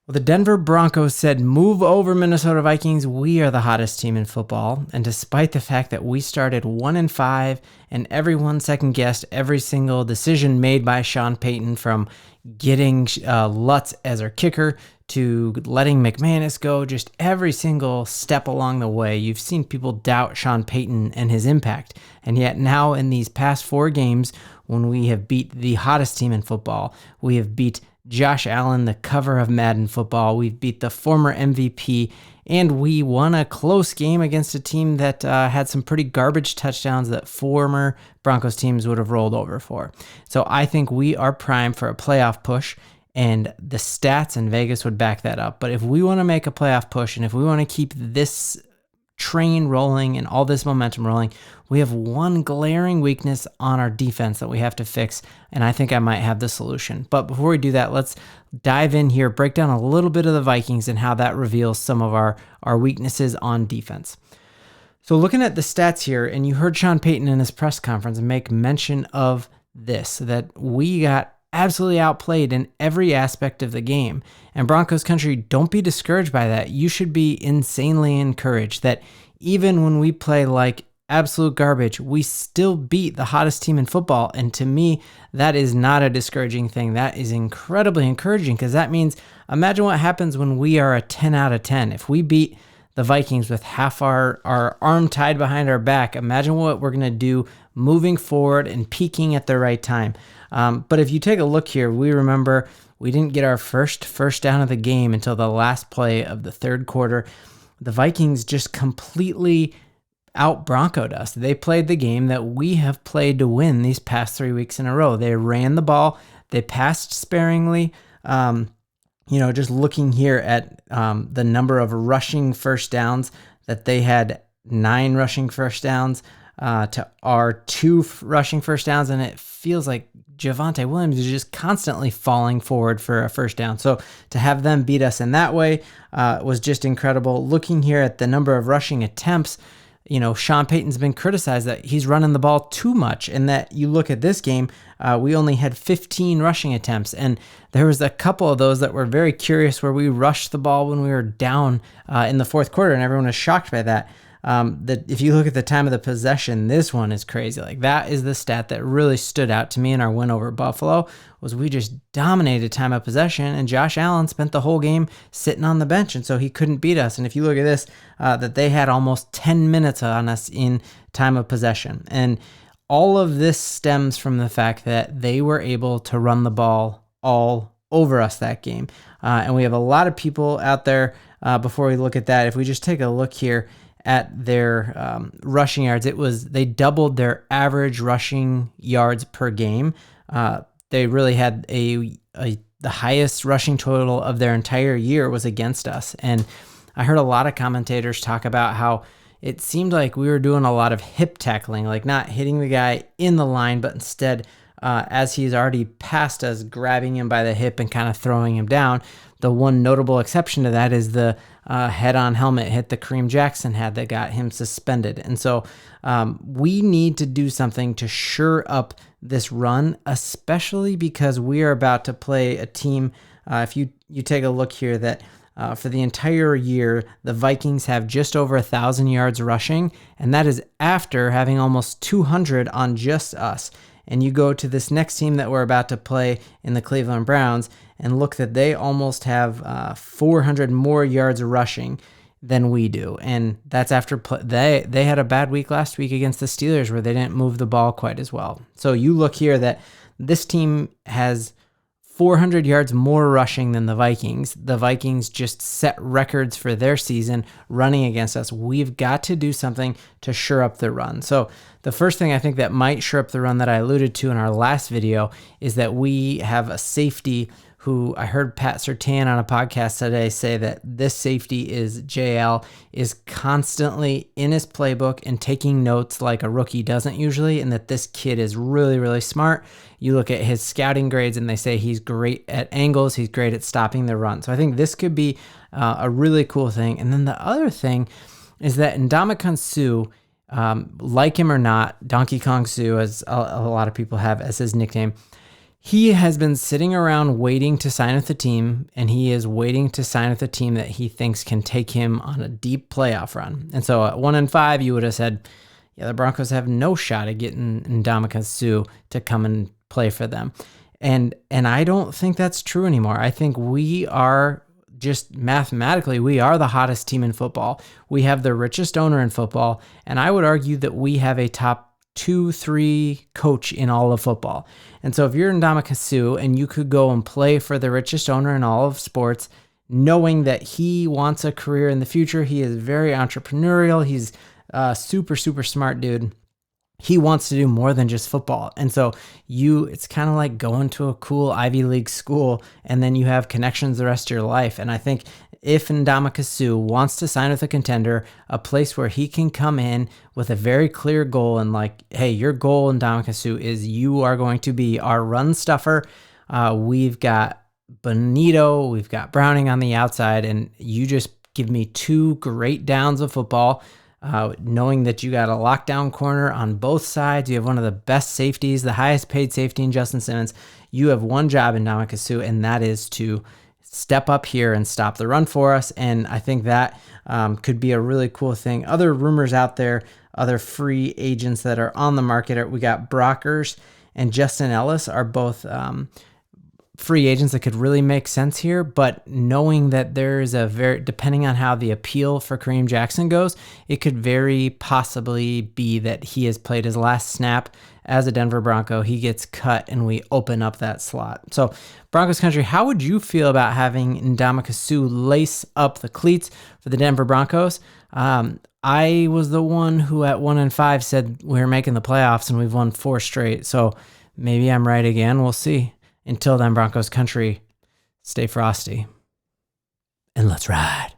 Well, the Denver Broncos said, "Move over, Minnesota Vikings. We are the hottest team in football." And despite the fact that we started 1-5 and everyone second guessed every single decision made by Sean Payton, from getting Lutz as our kicker to letting McManus go, just every single step along the way, you've seen people doubt Sean Payton and his impact. And yet now in these past 4 games, when we have beat the hottest team in football, we have beat Josh Allen, the cover of Madden Football. We've beat the former MVP, and we won a close game against a team that had some pretty garbage touchdowns that former Broncos teams would have rolled over for. So I think we are primed for a playoff push, and the stats in Vegas would back that up. But if we want to make a playoff push, and if we want to keep this train rolling and all this momentum rolling, we have one glaring weakness on our defense that we have to fix, and I think I might have the solution. But before we do that, let's dive in here, break down a little bit of the Vikings and how that reveals some of our weaknesses on defense. So looking at the stats here, and you heard Sean Payton in his press conference make mention of this, that we got absolutely outplayed in every aspect of the game. And Broncos country, don't be discouraged by that. You should be insanely encouraged that even when we play like absolute garbage, we still beat the hottest team in football. And to me, that is not a discouraging thing. That is incredibly encouraging, because that means, imagine what happens when we are a 10 out of 10. If we beat the Vikings with half our arm tied behind our back, imagine what we're going to do moving forward and peaking at the right time. But if you take a look here, we remember we didn't get our first down of the game until the last play of the third quarter. The Vikings just completely out-Broncoed us. They played the game that we have played to win these past 3 weeks in a row. They ran the ball. They passed sparingly. Just looking here at the number of rushing first downs, that they had 9 rushing first downs to our 2 rushing first downs, and it feels like Javonte Williams is just constantly falling forward for a first down. So to have them beat us in that way was just incredible. Looking here at the number of rushing attempts, Sean Payton's been criticized that he's running the ball too much, and that you look at this game, we only had 15 rushing attempts, and there was a couple of those that were very curious where we rushed the ball when we were down in the fourth quarter, and everyone was shocked by that. That if you look at the time of the possession, this one is crazy. Like, that is the stat that really stood out to me in our win over Buffalo, was we just dominated time of possession, and Josh Allen spent the whole game sitting on the bench, and so he couldn't beat us. And if you look at this, that they had almost 10 minutes on us in time of possession. And all of this stems from the fact that they were able to run the ball all over us that game. And we have a lot of people out there, before we look at that, if we just take a look here at their rushing yards, they doubled their average rushing yards per game. They really had the highest rushing total of their entire year was against us. And I heard a lot of commentators talk about how it seemed like we were doing a lot of hip tackling, like not hitting the guy in the line, but instead, as he's already past us, grabbing him by the hip and kind of throwing him down. The one notable exception to that is the head-on helmet hit that Kareem Jackson had that got him suspended. And so we need to do something to shore up this run, especially because we are about to play a team. If you take a look here, that for the entire year, the Vikings have just over 1,000 yards rushing, and that is after having almost 200 on just us. And you go to this next team that we're about to play in the Cleveland Browns, and look that they almost have 400 more yards rushing than we do. And that's after they had a bad week last week against the Steelers where they didn't move the ball quite as well. So you look here that this team has 400 yards more rushing than the Vikings. The Vikings just set records for their season running against us. We've got to do something to shore up the run. So the first thing I think that might shore up the run that I alluded to in our last video is that we have a safety who I heard Pat Surtain on a podcast today say that this safety is JL, is constantly in his playbook and taking notes like a rookie doesn't usually, and that this kid is really, really smart. You look at his scouting grades and they say he's great at angles, he's great at stopping the run. So I think this could be a really cool thing. And then the other thing is that Ndamukong Suh, like him or not, Donkey Kong Suh, as a lot of people have as his nickname, He has been sitting around waiting to sign with the team, and he is waiting to sign with a team that he thinks can take him on a deep playoff run. And so at 1-5, you would have said, yeah, the Broncos have no shot at getting Ndamukong Suh to come and play for them. And I don't think that's true anymore. I think we are just mathematically, we are the hottest team in football. We have the richest owner in football, and I would argue that we have a top 2-3 coach in all of football. And so if you're Ndamukong Suh and you could go and play for the richest owner in all of sports, knowing that he wants a career in the future, he is very entrepreneurial, he's a super, super smart dude. He wants to do more than just football. And so it's kind of like going to a cool Ivy League school and then you have connections the rest of your life. And I think if Ndamukong Suh wants to sign with a contender, a place where he can come in with a very clear goal and like, hey, your goal, Ndamukong Suh, is you are going to be our run stuffer. We've got Bonito, we've got Browning on the outside, and you just give me 2 great downs of football. Knowing that you got a lockdown corner on both sides, you have one of the best safeties, the highest paid safety in Justin Simmons. You have one job in Ndamukong Suh, and that is to step up here and stop the run for us. And I think that could be a really cool thing. Other rumors out there, other free agents that are on the market, we got Brockers and Justin Ellis are both free agents that could really make sense here, but knowing that there's depending on how the appeal for Kareem Jackson goes, it could very possibly be that he has played his last snap as a Denver Bronco. He gets cut and we open up that slot. So Broncos country, how would you feel about having Ndamukong Suh lace up the cleats for the Denver Broncos? I was the one who at 1-5 said we were making the playoffs and we've won 4 straight. So maybe I'm right again. We'll see. Until then, Broncos country, stay frosty and let's ride.